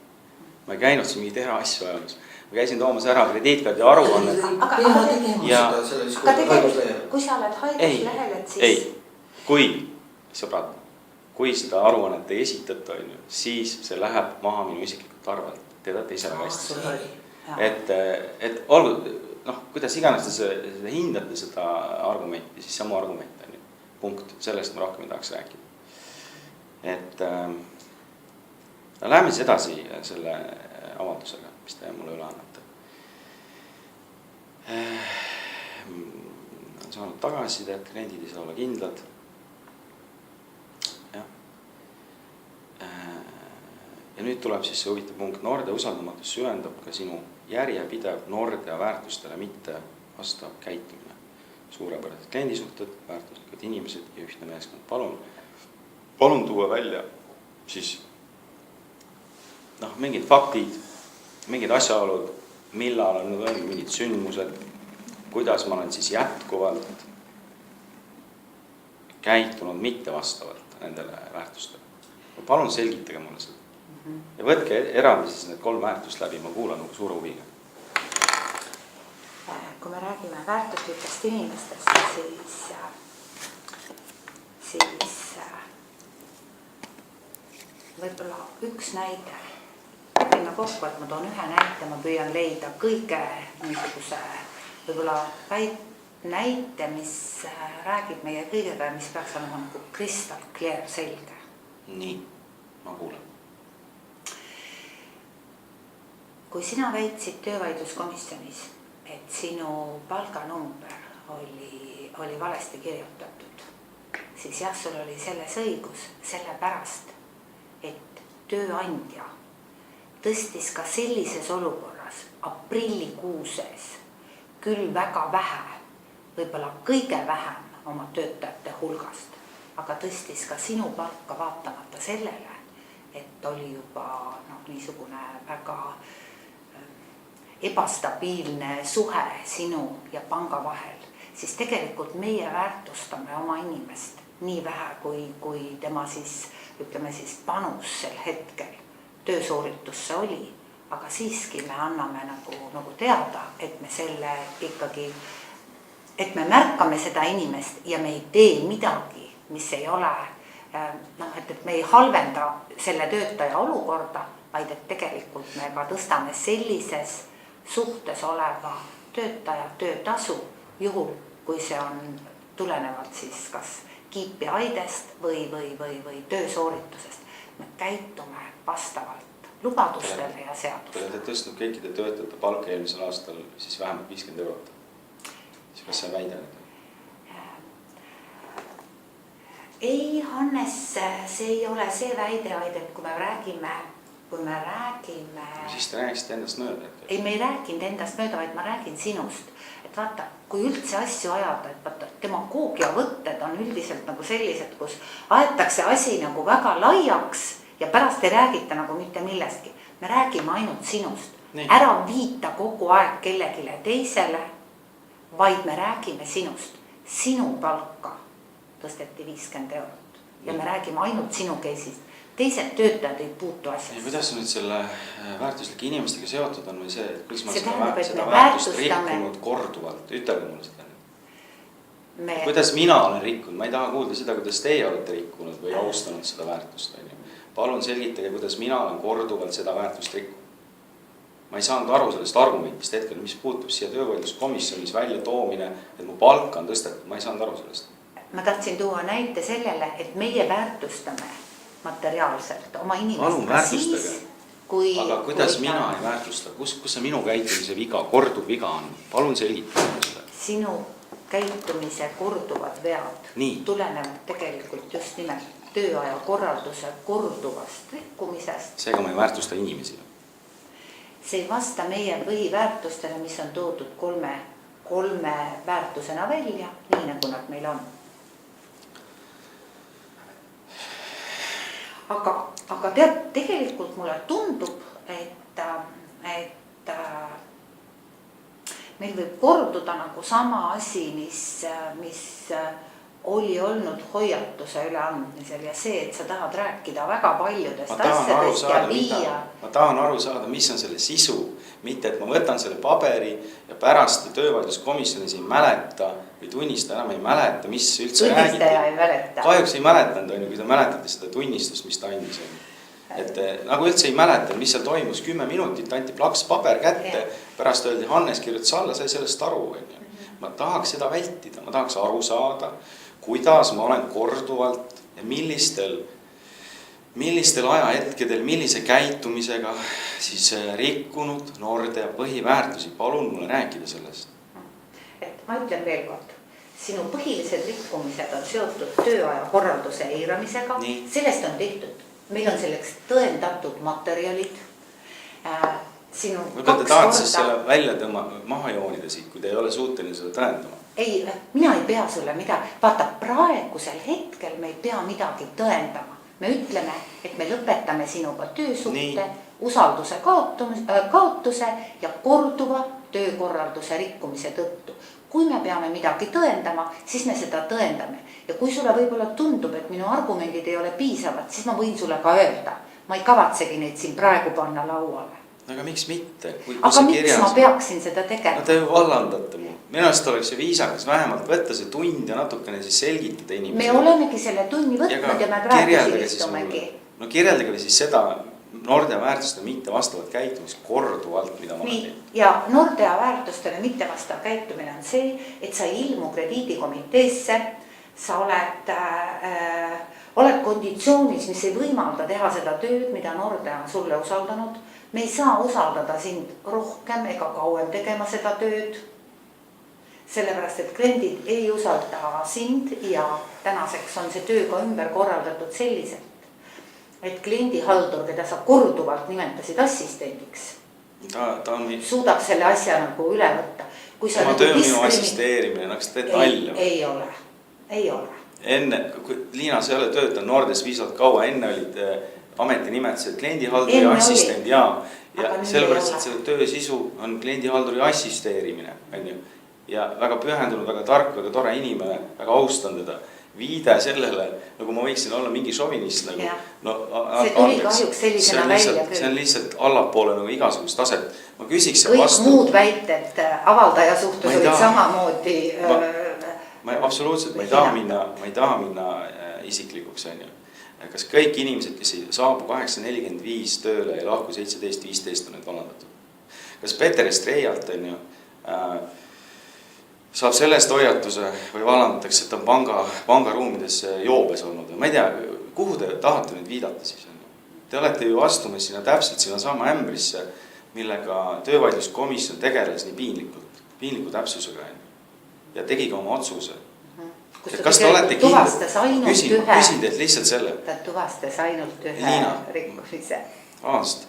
Ma ei käinud siin mingi teha asju ajamas. Ma käisin toomas ära krediitkaardi aruanne. Aga tegelikult, kui sa oled haiguslehel, et siis... Ei, kui, sõbrad, kui seda aruannet ei esitata, siis see läheb maha minu isiklikult arvelt. Teda te ise väga hästi. Et olgu, kuidas iganes te hindate seda argumenti, siis samu argumente on. Punkt. Sellest ma rohkem ei tahaks rääkida. Et läheme siis edasi selle avaldusega, mis te mulle üle annate. On saanud tagasisidet, kliendid ei saa olla kindlad. Ja nüüd tuleb siis see huvitav punkt. Nordea usaldamatus süvendab ka sinu järjepidev Nordea väärtustele mitte vastav käitumine. Suurepärased kliendisuhted, väärtuslikud inimesed ja ühtne meeskond. Palun tuua välja siis mingid faktid, mingid asjaolud, millal on nüüd mingid sündmused, kuidas ma olen siis jätkuvalt käitunud mitte vastavalt nendele väärtustele. Palun selgitage mulle seda. Ja võtke eraldi siis need 3 väärtust läbi, ma kuulan suure huviga. Kui me räägime väärtuslikest inimestest, siis võib-olla üks näide. Räägime kokku, et ma toon ühe näite, ma püüan leida kõige niisuguse võib-olla näite, mis räägib meie kõigega ja mis peaks olema nagu crystal clear selge. Nii, ma kuulen. Kui sina väitsid töövaidluskomisjonis, et sinu palganumber oli valesti kirjutatud, siis jah, sul oli selles õigus, sellepärast, et tööandja tõstis ka sellises olukorras aprillikuuses küll väga vähe, võib-olla kõige vähem oma töötajate hulgast, aga tõstis ka sinu palka vaatamata sellele, et oli juba niisugune väga ebastabiilne suhe sinu ja panga vahel, siis tegelikult meie väärtustame oma inimest nii vähe, kui tema siis, ütleme siis panus sel hetkel töösooritusse oli, aga siiski me anname nagu teada, et me selle ikkagi, et me märkame seda inimest ja me ei tee midagi, mis ei ole, et me ei halvenda selle töötaja olukorda, vaid et tegelikult me ka tõstame sellises suhtes oleva töötaja töötasu, juhul kui see on tulenevalt siis kas kiipi aidest või töösooritusest. Me käitume vastavalt lubadustele ja Te seadustele. olete tõstnud kõikide töötajate palka eelmisel aastal siis vähemalt 50 eurot. Siis kas see väide nüüd? Ei, Hannes, see ei ole see väide, vaid et kui me räägime, Siis te rääkisite endast mööda. ei, me ei rääkinud endast mööda, vaid ma räägin sinust. Et vaata, kui üldse asju ajada, et vaata, demagoogia võtted on üldiselt nagu sellised, kus aetakse asi nagu väga laiaks ja pärast ei räägita nagu mitte millestki. Me räägime ainult sinust. Nii. Ära viita kogu aeg kellegile teisele, vaid me räägime sinust. Sinu palka tõsteti 50 eurot ja me räägime ainult sinu case'ist. Teised töötajad ei puutu Ja asjasse. kuidas nüüd selle väärtuslike inimestega seotud on või see, et kuidas ma See seda tähendab, et seda me väärtust väärtustame- rikkunud korduvalt, ütelge mulle seda nüüd. Me, Kuidas mina olen rikkunud, ma ei taha kuulda seda, kuidas teie olete rikkunud või austanud seda väärtust. Palun selgitage, kuidas mina olen korduvalt seda väärtust rikkunud. Ma ei saanud aru sellest argumentist hetkel, mis puutub siia töövaidluskomisjonis välja toomine, et mu palka on tõstetud, ma ei saanud aru sellest. ma tahtsin tuua näite sellele, et meie väärtustame materiaalselt oma inimest Palun ka väärtustage. siis, kui... Aga kuidas kui mina ei väärtusta, kus see minu käitumise viga, korduv viga on? Palun selgitage seda. Sinu käitumise korduvad vead Nii. tulenevad tegelikult just nimelt tööaja korralduse korduvast rikkumisest. Seega ma ei väärtusta inimesi. See ei vasta meie põhiväärtustele, mis on toodud kolme väärtusena välja, nii nagu nad meil on. Aga tead, tegelikult mulle tundub, et meil võib korduda nagu sama asi, mis oli olnud hoiatuse üleandmisel ja see, et sa tahad rääkida väga paljudest asjadest ja viia. Ma tahan aru saada, mis on selle sisu, mitte et ma võtan selle paberi ja pärast töövaidluskomisjonis ei mäleta või tunnista enam ei mäleta, mis üldse Tunnistaja ei mäleta. Kahjuks ei mäletanud, kui te mäletate seda tunnistust, mis ta andis. Et nagu üldse ei mäleta, mis seal toimus, 10 minutit anti plaks paber kätte, pärast öeldi, Hannes kirjutas alla, sai sellest aru. Ma tahaks seda vältida, ma tahaks aru saada, kuidas ma olen korduvalt ja millistel ajahetkedel, millise käitumisega siis rikkunud Nordea põhiväärtusi. Palun mulle rääkida sellest. Et ma ütlen veel kord, sinu põhilised rikkumised on seotud tööaja korralduse eiramisega. Nii. Sellest on tehtud. Meil on selleks tõendatud materjalid. Võib-olla te tahate selle välja maha joonida siit, kui te ei ole suuteline seda tõendama. Ei, mina ei pea sulle midagi. Vaata, praegusel hetkel me ei pea midagi tõendama. Me ütleme, et me lõpetame sinuga töösuhte, usalduse kaotuse ja korduva töökorralduse rikkumise tõttu. Kui me peame midagi tõendama, siis me seda tõendame. Ja kui sulle võib-olla tundub, et minu argumendid ei ole piisavad, siis ma võin sulle ka öelda. Ma ei kavatsegi neid siin praegu panna lauale. Aga miks mitte? Aga miks ma peaksin seda tegema? No te ju vallandate mu. Minu arust oleks see viisakas vähemalt võtta see tund ja natukene siis selgitada inimesele. Me olemegi selle tunni võtnud ja me praegu siin istumegi. No kirjeldage siis seda Nordea väärtuste mitte vastavat käitumist korduvalt, mida ma olen teinud. Ja Nordea väärtustele mitte vastav käitumine on see, et sa ei ilmu krediidikomiteesse, sa oled konditsioonis, mis ei võimalda teha seda tööd, mida Nordea on sulle usaldanud. Me ei saa usaldada sind rohkem ega kauem tegema seda tööd, sellepärast et kliendid ei usalda sind ja tänaseks on see tööga ümber korraldatud selliselt, et kliendihaldur, keda sa korduvalt nimetasid assistendiks, suudab selle asja nagu üle võtta. Oma töö minu assisteerimine, kas teed nalja? Ei ole. Enne, Liina, sa ei ole töötanud Nordes viisalt kaua, enne olid ametinimetused kliendihalduri assistent ja sellepärast, et selle töö sisu on kliendihalduri assisteerimine. Ja väga pühendunud, väga tark, väga tore inimene, väga austan teda. Viide sellele, nagu ma võiksin olla mingi šovinist. See tuli kahjuks sellisena välja küll. See on lihtsalt allapoole nagu igasugust taset. Ma küsiks kõik vastu. Muud väited avaldaja suhtes olid samamoodi. Absoluutselt, ma ei taha minna isiklikuks. Kas kõik inimesed, kes ei saabu 8.45 tööle ja lahku 17.15 on need vallandatud? Kas Peeter Estreialt saab sellest hoiatuse või vallandatakse, et on pangaruumides joobes olnud? Ma ei tea, kuhu te tahate nüüd viidata siis? te olete ju astumas sinna täpselt sinna sama ämbrisse, millega töövaidluskomisjon tegeles nii piinliku täpsusega ja tegi ka oma otsuse. Kas te olete küsin teilt lihtsalt selle? Ta tuvastas ainult ühe Liina. rikkumise. Aast.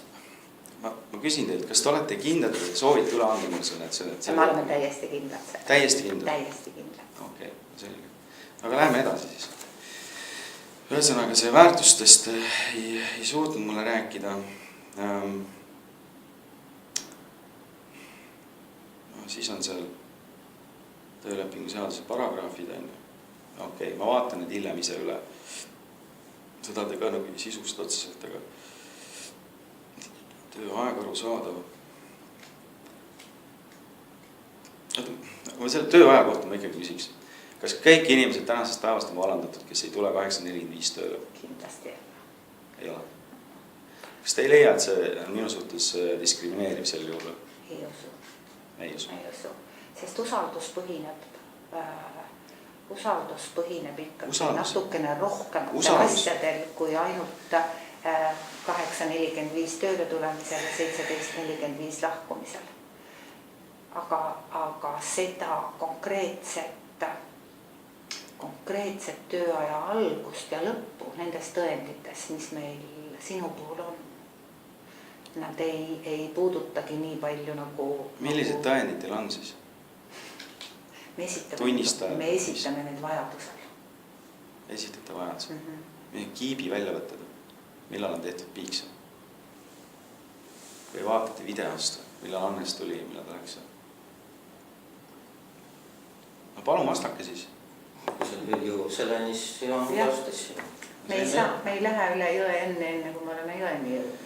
Ma küsin teilt, kas te olete kindlad, et soovite üle anda mulle selle? Me oleme täiesti kindlad. Täiesti kindlad? Täiesti kindlad. Okei, selge. Aga läheme edasi siis. Ühesõnaga see väärtustest ei suutnud mulle rääkida. Siis on seal töölepingu seaduse paragraafid. Okei, ma vaatan need hiljem ise üle. Seda te ka nagu sisust otseselt, aga tööaeg aru saadav. Ma selle tööaja kohta ma ikkagi küsiks. Kas kõik inimesed tänasest päevast on alandatud, kes ei tule 8-4-5 tööle? Kindlasti ei ole. Kas te ei leia, et see on minu suhtes diskrimineeriv sel juhul? Ei usu. Ei usu. Sest usaldus põhineb ikkagi natukene rohkem asjadel kui ainult 8.45 tööle tulemisel ja 17.45 lahkumisel. Aga seda konkreetset tööaja algust ja lõppu nendes tõendites, mis meil sinu puhul on, nad ei puudutagi nii palju nagu... Millised tõendid teil on siis? Me esitame need vajadusel. Esitate vajadusel? Meie kiibi välja võttada, millal on tehtud piiksa? Või vaatate videost, millal Annes tuli ja millal ta läks? No palun vastake siis. Selenis ja vastassi. Me ei lähe üle jõe enne, kui me oleme jõeni jõudnud.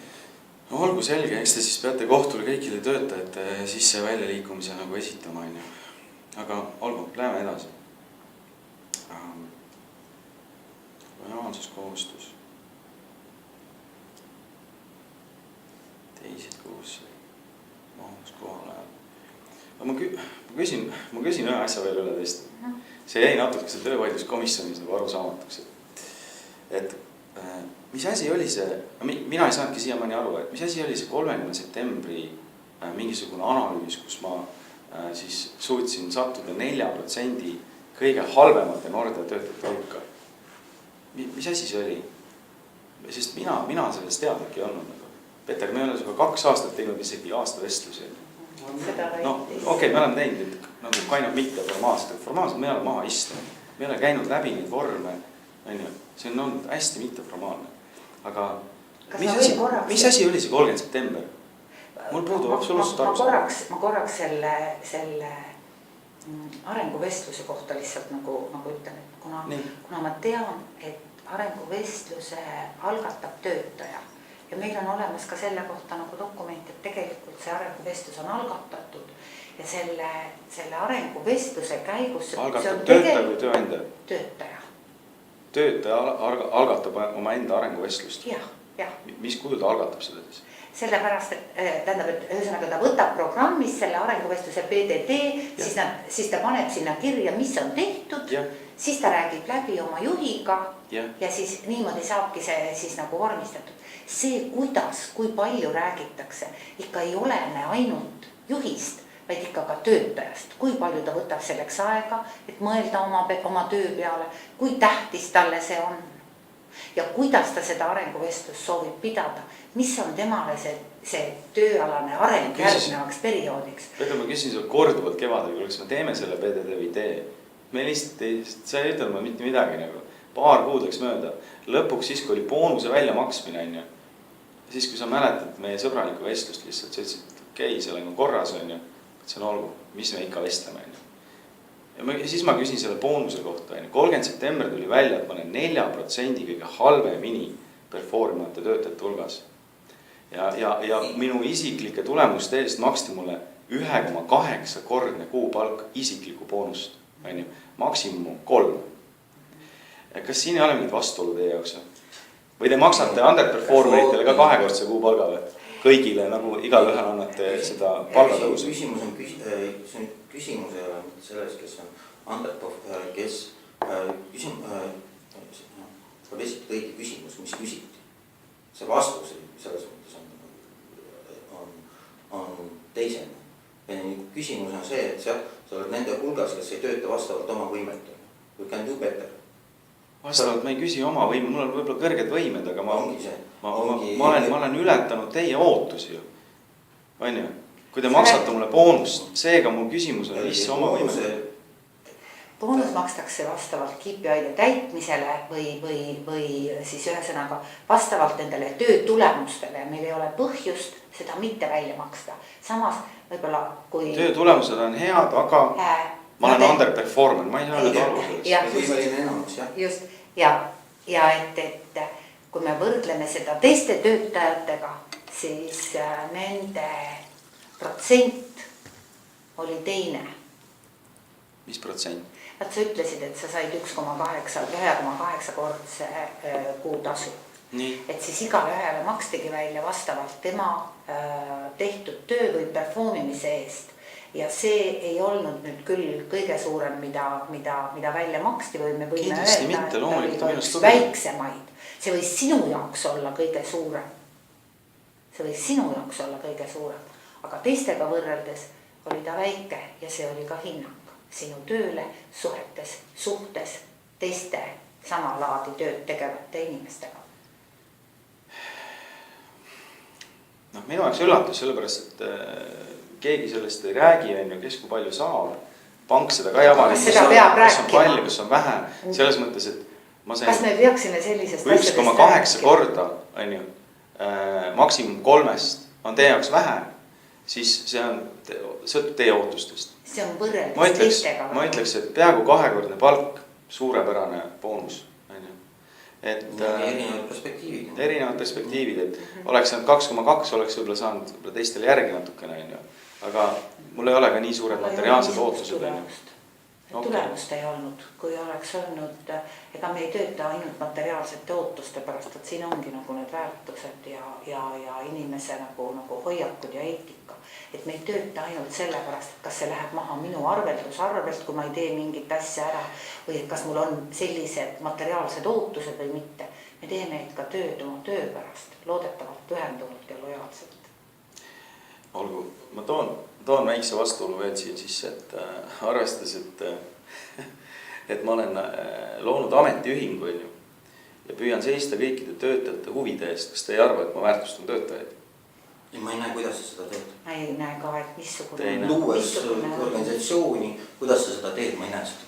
No olgu selge, eks te siis peate kohtule kõikide töötajate sisse välja liikumise nagu esitama. Aga olgu, läheme edasi. Lojaalsuskohustus. Teised kohustused. Mahus kohale. Ma küsin ühe asja veel üle teist. See jäi natuke see töövaidluskomisjonis nagu arusaamatuks. Et mis asi oli see, mina ei saanudki siiamaani aru, et mis asi oli see 30. septembri mingisugune analüüs, kus ma siis suutsin sattuda 4% kõige halvemate Nordea töötajate hulka. Mis asi see oli? Sest mina sellest teadlik ei olnud. Peeter, me oleme 2 aastat teinud isegi aastavestlusi. No okei, me oleme teinud nagu kainab mitte formaalselt. Formaalselt me oleme maha istunud. Me oleme käinud läbi neid vorme. See on olnud hästi mitteformaalne. Aga mis asi oli see 30. september? Mul puudub absoluutselt aru. Ma korraks selle arenguvestluse kohta lihtsalt nagu ütlen, et kuna ma tean, et arenguvestluse algatab töötaja ja meil on olemas ka selle kohta nagu dokument, et tegelikult see arenguvestlus on algatatud ja selle arenguvestluse käigus algatab töötaja või tööandja? Töötaja. Töötaja algatab oma enda arenguvestlust? Jah. Mis kujul ta algatab seda siis? Sellepärast, et ühesõnaga ta võtab programmis selle arenguvestluse PDD, siis ta paneb sinna kirja, mis on tehtud, siis ta räägib läbi oma juhiga ja siis niimoodi saabki see siis nagu vormistatud. See, kui palju räägitakse, ikka ei olene ainult juhist, vaid ikka ka töötajast. Kui palju ta võtab selleks aega, et mõelda oma töö peale, kui tähtis talle see on. Ja kuidas ta seda arenguvestlust soovib pidada, mis on temale see tööalane areng järgnevaks perioodiks. Peeter, ma küsin sulle korduvalt kevadel, kas me teeme selle PDD või tee. Me lihtsalt sa ei ütelnud mitte midagi nagu. Paar kuud läks mööda. Lõpuks siis, kui oli boonuse väljamaksmine, siis kui sa mäletad meie sõbraliku vestlust lihtsalt, sa ütlesid, et okei, seal on korras, see on olgu, mis me ikka vestleme. Ja siis ma küsin selle boonuse kohta. 30. september tuli välja, et ma olen 4% kõige halvemini performante töötajate hulgas. Ja minu isiklike tulemuste eest maksti mulle 1,8 kordne kuupalk isikliku boonust. Maksimum 3. Kas siin ei ole mingit vastuolu teie jaoks? Või te maksate underperformeritele ka 2-kordse kuupalga või? Kõigile nagu igal ühel annate seda palgatõusu? Küsimus ei ole mitte selles, kes on underperformer, kes peab esitada õige küsimus, mis küsiti. see vastus selles mõttes on teisene. Ja küsimus on see, et sa oled nende hulgas, kes ei tööta vastavalt oma võimetele. You can do better. Vastavalt ma ei küsi oma võime, mul on võib-olla kõrged võimed, aga ma olen ületanud teie ootusi ju. On ju? Kui te maksate mulle boonust, seega mul küsimus on, mis oma võimed. Boonus makstakse vastavalt KPI-de täitmisele või siis ühesõnaga vastavalt nendele töötulemustele. Meil ei ole põhjust seda mitte välja maksta. Samas võib-olla kui... Töötulemused on head, aga ma olen underperformer, ma ei saa nüüd aru sellest. Just, ja et kui me võrdleme seda teiste töötajatega, siis nende protsent oli teine. Mis protsent? Nad sa ütlesid, et sa said 1,8 kordse kuutasu. Et siis igale ühele makstigi välja vastavalt tema tehtud töö või performimise eest. Ja see ei olnud nüüd küll kõige suurem, mida välja maksti või me võime öelda, et oli üks väiksemaid. See võis sinu jaoks olla kõige suurem. Aga teistega võrreldes oli ta väike ja see oli ka hinnang sinu tööle suhtes teiste samalaadi tööd tegevate inimestega. Minu jaoks üllatus sellepärast, et keegi sellest ei räägi, kes kui palju saab. Pank seda ka ei avane, kes on palju, kes on vähe. Selles mõttes, et ma sain... Kas me peaksime sellisest 1,8 korda, maksimum 3 on teie jaoks vähe, siis see on sõltub teie ootustest. See on võrreldes teistega. Ma ütleks, et peaaegu 2-kordne palk, suurepärane boonus. Erinevad perspektiivid, et oleks saanud 2,2, oleks võib-olla saanud teistele järgi natukene, aga mul ei ole ka nii suured materiaalsed ootused. Tulemust ei olnud, kui oleks olnud, ega me ei tööta ainult materiaalsete ootuste pärast, et siin ongi nagu need väärtused ja inimese nagu hoiakud ja eetika. Et me ei tööta ainult selle pärast, et kas see läheb maha minu arvelt, kui ma ei tee mingit asja ära või et kas mul on sellised materiaalsed ootused või mitte. Me teeme ikka tööd oma töö pärast, loodetavalt pühendunult ja lojaalselt. Olgu, ma toon väikse vastuolu veel siin sisse, et arvestades, et ma olen loonud ametiühingu ja püüan seista kõikide töötajate huvide eest. Kas te ei arva, et ma väärtustan töötajaid? Ja ma ei näe, kuidas sa seda teed. Ma ei näe ka, et missugune... Luues organisatsiooni, kuidas sa seda teed, ma ei näe seda.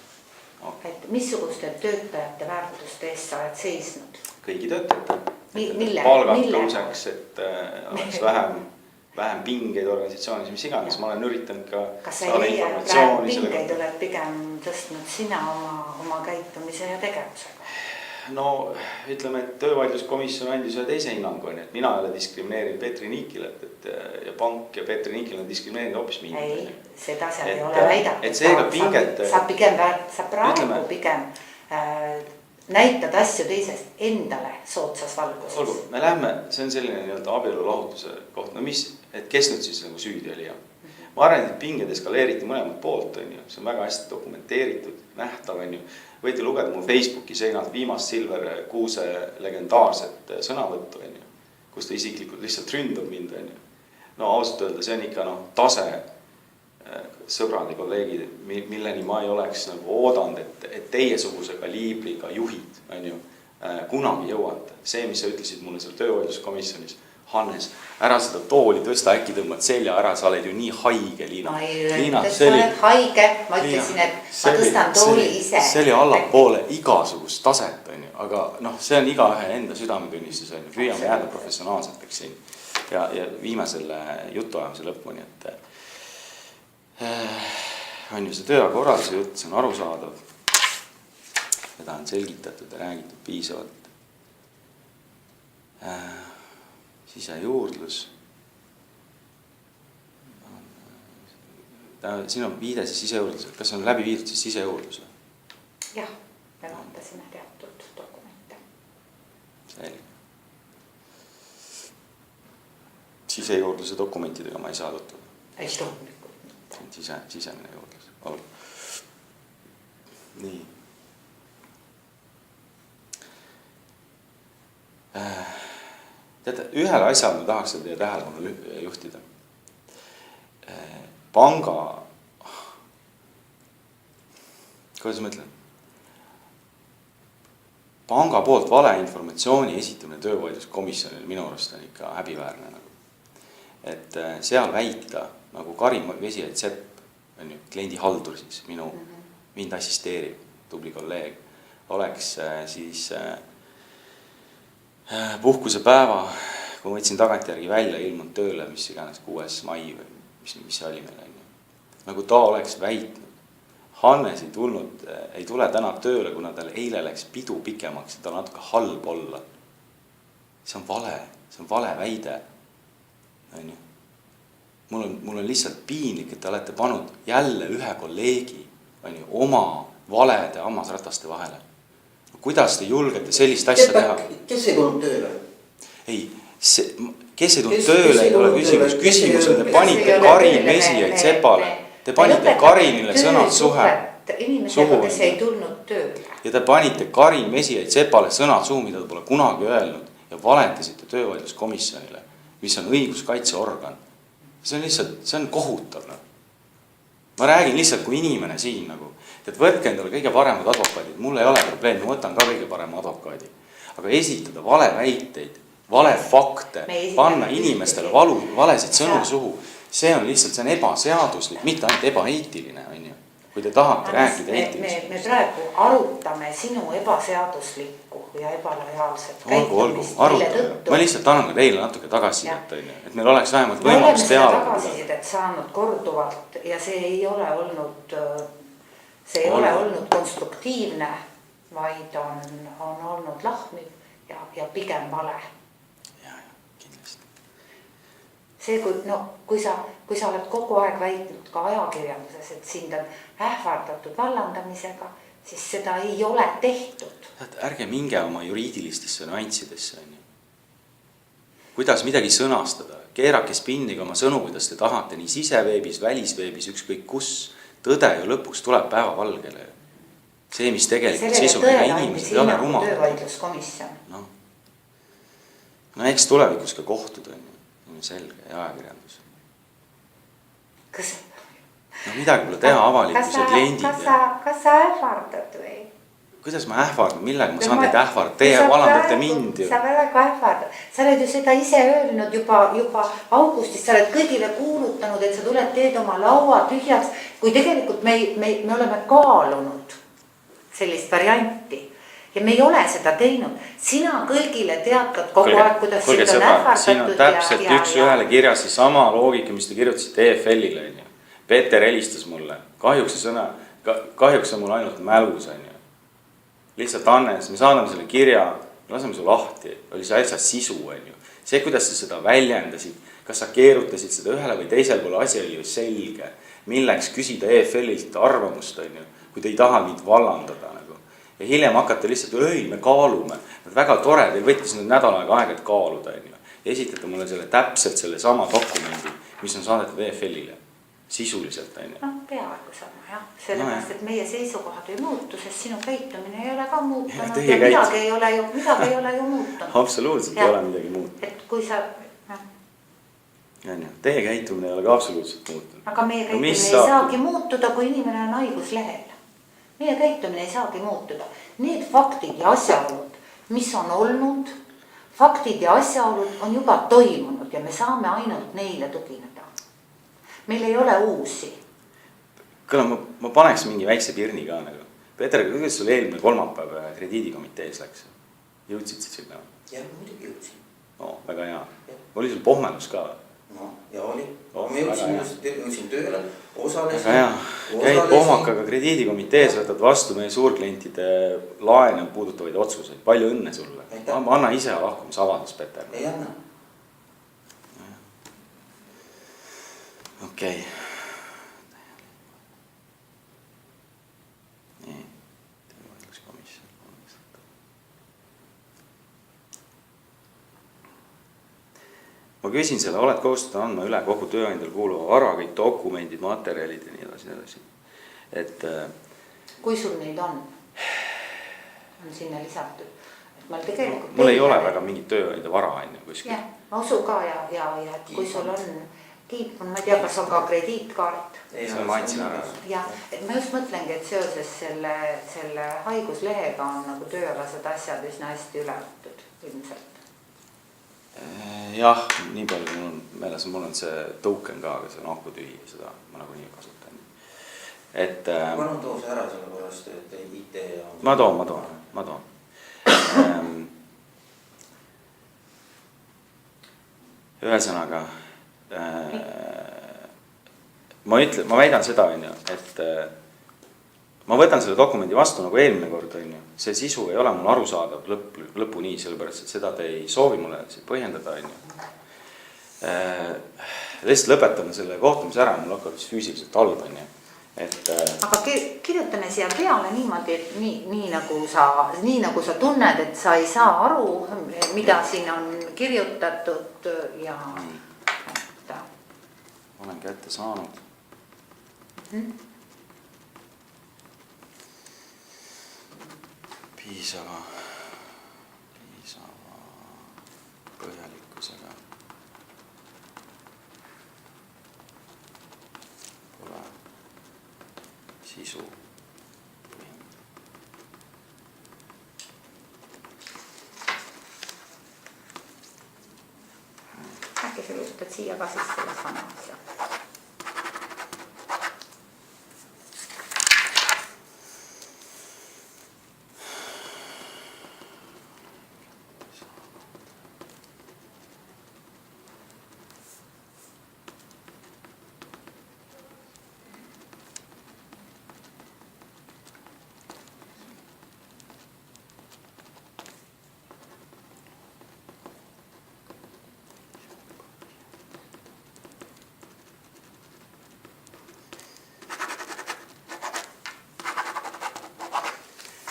Et missuguste töötajate väärtuste eest sa oled seisnud? Kõigi töötajate. Palgad tõuseks, et oleks vähem pingeid organisatsioonis, mis iganes. Ma olen üritanud ka saada informatsiooni. Pingeid oled pigem tõstnud sina oma käitumise ja tegevusega? No ütleme, et töövaidluskomisjon andis ühe teise hinnangu, et mina ei ole diskrimineerinud Petri Niikilat ja pank ja Petri Niikil on diskrimineerinud hoopis mind. Ei, seda seal ei ole väidatud. Sa praegu pigem näitad asju teisest endale soodsas valguses. Olgu, me lähme, see on selline abielu lahutuse koht, et kes nüüd siis süüdi oli. Ma arvan, et pinged eskaleeriti mõlemad poolt, see on väga hästi dokumenteeritud, nähtav. Võite lugeda mu Facebooki seinalt viimast Silver Kuuse legendaarset sõnavõttu, kus ta isiklikult lihtsalt ründab mind. No ausalt öelda, see on ikka tase, sõbrad ja kolleegid, milleni ma ei oleks oodanud, et teiesuguse kaliibriga juhid kunagi jõuate. See, mis sa ütlesid mulle seal töövaidluskomisjonis, Hannes, ära seda tooli tõsta, äkki tõmbad selja ära, sa oled ju nii haige, Liina. Ma ei öelnud, et sa oled haige, ma ütlesin, et ma tõstan tooli ise. See oli allapoole igasugust taset, aga see on igaühe enda südametunnistus, püüame jääda professionaalseteks siin ja viime selle jutuajamise lõpuni, et on ju see töökorralduse jutt, see on arusaadav, seda on selgitatud ja räägitud piisavalt. Sisejuurdlus. Siin on viide siis sisejuurdlusel. Kas on läbi viidud siis sisejuurdluse? Jah, me vaatasime teatud dokumente. Selge. Sisejuurdluse dokumentidega ma ei saa tutvuda. Ei loomulikult mitte. Sisemine juurdlus. Olgu. Nii. teate, ühele asjale ma tahaks teie tähelepanu juhtida. Panga, kuidas ma ütlen? Panga poolt valeinformatsiooni esitamine töövaidluskomisjonile minu arust on ikka häbiväärne nagu. Et seal väita nagu Karin Vesiaid Sepp on ju kliendihaldur siis mind assisteerib tubli kolleeg oleks siis puhkusepäeva, kui ma võtsin tagantjärgi välja ilmunud tööle, mis iganes 6. mai või mis see oli meil on ju. Nagu ta oleks väitnud. Hannes ei tule täna tööle, kuna tal eile läks pidu pikemaks ja tal natuke halb olla. See on vale väide. Mul on lihtsalt piinlik, et te olete pannud jälle ühe kolleegi oma valede hammasrataste vahele. Kuidas te julgete sellist asja teha? Kes ei tulnud tööle? Ei, kes ei tulnud tööle ei ole küsimus. Küsimus on, te panite Karin Vesiaid Sepale. Te panite Karinile sõnad suhu. Inimesega, kes ei tulnud tööle. Ja te panite Karin Vesiaid Sepale sõnad suhu, mida ta pole kunagi öelnud. Ja valetasite töövaidluskomisjonile, mis on õiguskaitseorgan. See on lihtsalt, see on kohutav. Ma räägin lihtsalt kui inimene siin nagu. Et võtke endale kõige paremad advokaadid. Mul ei ole probleemi, ma võtan ka kõige parema advokaadi. Aga esitada vale väiteid, vale fakte, panna inimestele valesid sõnu suhu. See on lihtsalt, see on ebaseaduslik, mitte ainult ebaeetiline, on ju. Kui te tahate rääkida eetilist. Me praegu arutame sinu ebaseaduslikku ja ebalojaalset käitumist. Arutame. Ma lihtsalt annan ka teile natuke tagasisidet, et meil oleks vähemalt võimalus teada. Me oleme seda tagasisidet saanud korduvalt ja see ei ole olnud konstruktiivne, vaid on olnud lahmiv ja pigem vale. See, kui sa oled kogu aeg väitnud ka ajakirjanduses, et sind on ähvardatud vallandamisega, siis seda ei ole tehtud. Ärge minge oma juriidilistesse nüanssidesse. Kuidas midagi sõnastada? Keerake spinniga oma sõnu, kuidas te tahate, nii siseveebis, välisveebis, ükskõik kus. Tõde ju lõpuks tuleb päevavalgele. See, mis tegelikult sisuline inimesed ei ole rumal. Töövaidluskomisjon. No eks tulevikus ka kohtud on ju. Selge ja ajakirjandus. Midagi pole teha avalikkuse kliendid. Kas sa ähvardad või? Kuidas ma ähvardan? Millega ma saan teid ähvardada? Teie valandate mind ju. Sa praegu ähvardad. Sa oled ju seda ise öelnud juba augustis. Sa oled kõigile kuulutanud, et sa tuled teed oma laua tühjaks. Kui tegelikult me oleme kaalunud sellist varianti. Ja me ei ole seda teinud. Sina kõigile teatad kogu aeg, kuidas sind on ähvardatud. Siin on täpselt üks ühele kirjas see sama loogika, mis te kirjutasite EFL-ile. Peeter helistas mulle. Kahjuks on mul ainult mälus. Lihtsalt Hannes, me saadame selle kirja, laseme su lahti. Oli see asja sisu. See, kuidas sa seda väljendasid, kas sa keerutasid seda ühele või teisel poole, asi oli ju selge. Milleks küsida EFL-ilt arvamust, kui te ei taha mind vallandada. Ja hiljem hakkate lihtsalt, me kaalume. Väga tore, teil võttis nüüd nädal aega, et kaaluda. Ja esitate mulle täpselt selle sama dokumendi, mis on saadetud EFL-ile. Sisuliselt. Peaaegu sama, jah. Sellepärast, et meie seisukohad ei muutu, sest sinu käitumine ei ole ka muutunud ja midagi ei ole ju muutunud. Absoluutselt ei ole midagi muutunud. Et kui sa... Teie käitumine ei ole ka absoluutselt muutunud. Aga meie käitumine ei saagi muutuda, kui inimene on haiguslehel. Meie käitumine ei saagi muutuda. Need faktid ja asjaolud, mis on olnud, faktid ja asjaolud on juba toimunud ja me saame ainult neile tugineda. Meil ei ole uusi. Kõle, ma paneks mingi väikse pirni ka. Peeter, kuidas sul eelmine kolmapäev krediidikomitees läks? Jõudsid sa sinna? Jah, muidugi jõudsin. Väga hea. Oli sul pohmelus ka? Ja oli. Me jõudsin tööle, osalesin. Väga hea. Käid pohmakaga krediidikomitees, võtad vastu meie suurklientide laene puudutavaid otsuseid. Palju õnne sulle. Anna ise lahkumisavaldus, Peeter. Ei anna. Okei. Nii. Ma küsin selle, oled kohustatud andma üle kogu tööandjal kuuluva vara, kõik dokumendid, materjalid ja nii edasi. Et... Kui sul neid on sinna lisatud, mul ei ole väga mingit tööandja vara on ju kuskil. jah, ma usun ka ja et kui sul on kiip, ma ei tea, kas on ka krediitkaart. See ma andsin ära. Ja, et ma just mõtlengi, et seoses selle haiguslehega on nagu tööalased asjad üsna hästi üle võttud ilmselt. Jah, nii palju mul on meeles, mul on see token ka, aga see on akutühi, seda ma nagu nii kasutan. Et palun too see ära selle pärast, et IT on... Ma toon. Ühesõnaga, ma väidan seda, et ma võtan selle dokumendi vastu nagu eelmine kord, see sisu ei ole mul arusaadav lõpuni, sellepärast, et seda te ei soovi mulle põhjendada. Lihtsalt lõpetame selle kohtumise ära, mul hakkab füüsiliselt halb. Aga kirjutame siia peale niimoodi, et nii nagu sa tunned, et sa ei saa aru, mida siin on kirjutatud ja et... Olen kätte saanud. Piisava põhjalikkusega pole sisu põhjendada. Äkki sa lüstad siia ka siis selle sama asja.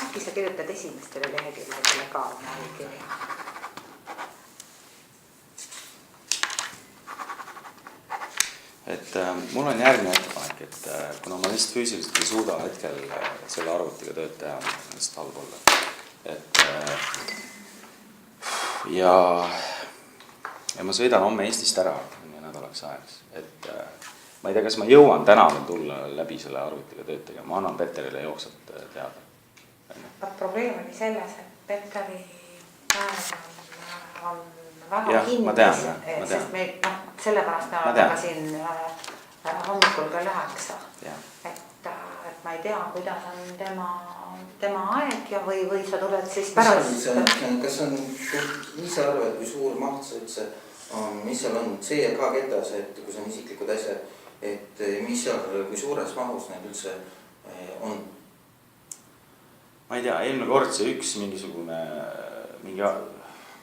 Äkki sa kirjutad esimestele leheküljedele ka oma allkirja. Et mul on järgmine ettepanek, et kuna ma lihtsalt füüsiliselt ei suuda hetkel selle arvutiga tööd teha, lihtsalt halb olla. Ja ma sõidan homme Eestist ära nädalaks ajaks. Et ma ei tea, kas ma jõuan täna veel tulla läbi selle arvutiga tööd tegema. Ma annan Peterile jooksvalt teada. Probleem oli selles, et Peteri päev on väga kinni, sest me sellepärast me oleme siin hommikul kell 9. Et ma ei tea, kuidas on tema aeg ja või sa tuled siis pärast. Kas on, mis sa arvad, kui suur maht see üldse on, mis seal on C ja K ketas, et kui see on isiklikud asjad, et mis seal, kui suures mahus need üldse on? Ma ei tea, eelmine kord see üks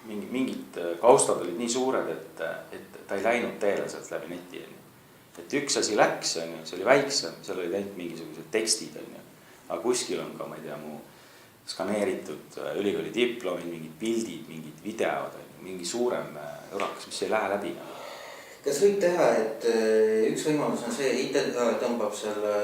mingid kaustad olid nii suured, et ta ei läinud teele sealt läbi neti. Et üks asi läks, see oli väiksem, seal oli ainult mingisugused tekstid. Aga kuskil on ka, ma ei tea, mu skaneeritud ülikooli diplomid, mingid pildid, mingid videod, mingi suurem õrakas, mis ei lähe läbi. Kas võib teha, et üks võimalus on see, IT tõmbab selle...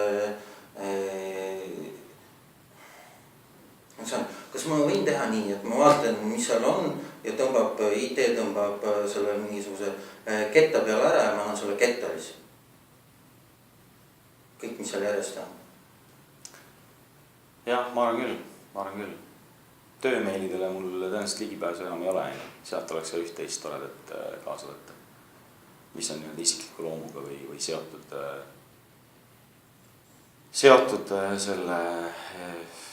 Kas ma võin teha nii, et ma vaatan, mis seal on ja IT tõmbab selle mingisuguse ketta peale ära ja ma annan sulle kettalis. Kõik, mis seal järjest on. Jah, ma arvan küll. Töömeilidele mul tõenäoliselt ligipääsu enam ei ole. Sealt oleks üht-teist toredat kaasa võtta. Mis on isikliku loomuga või seotud selle...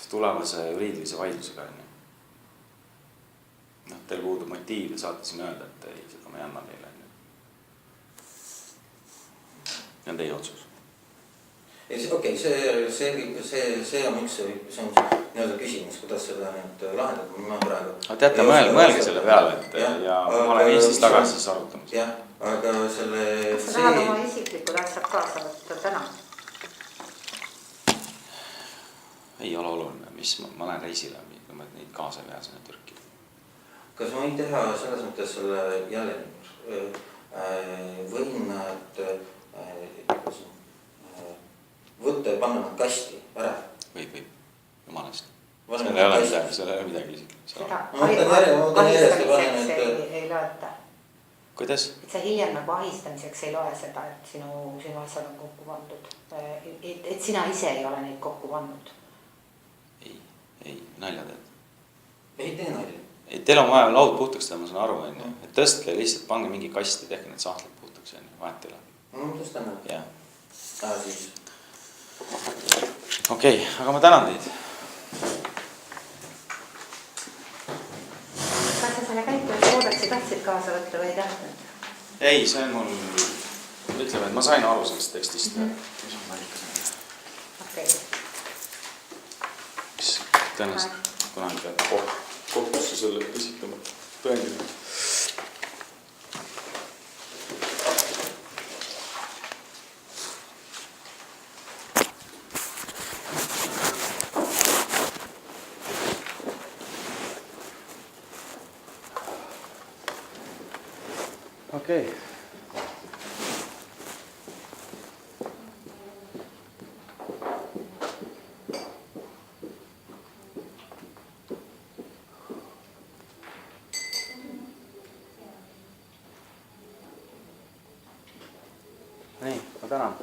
tulevase juriidilise vaidlusega. Teil puudub motiiv ja saate siin öelda, et ei, seda ma ei anna teile. See on teie otsus. Okei, see on üks, see on nii-öelda küsimus, kuidas seda nüüd lahendada. Ma praegu... Teate, mõelge selle peale, ja ma olen Eestis tagasi siis arutamas. Jah, aga selle... Kas sa tahad oma isiklikud asjad kaasa võtta täna? Ei ole oluline, mis ma lähen reisile, neid kaasa ei vähe sinna Türki. Kas ma võin teha selles mõttes selle jälle võin nad võtta ja panna nad kasti ära? Võib, jumalast. Seal ei ole midagi isiklikult. seda Ma mõtlen järjest ja panen, ahistamiseks ei loeta. kuidas? et sa hiljem nagu ahistamiseks ei loe seda, et sinu asjad on kokku pandud. et sina ise ei ole neid kokku pannud. ei, nalja teed. ei tee nalja. ei, teil on vaja laud puhtaks teha, ma saan aru, onju. Et tõstke lihtsalt, pange mingi kast ja tehke need sahtlid puhtaks, onju, vahet ei ole. No tõstan nad. jah. Siis. Okei, aga ma tänan teid. kas sa selle käitumiskoodeksi tahtsid kaasa võtta või ei tahtnud? ei, see on mul, ütleme, et ma sain aru sellest tekstist. Mis on väike? Okei. Mis tõenäoliselt kunagi peab kohtusse selle esitama tõendina. Okei. Nii, ma tänan.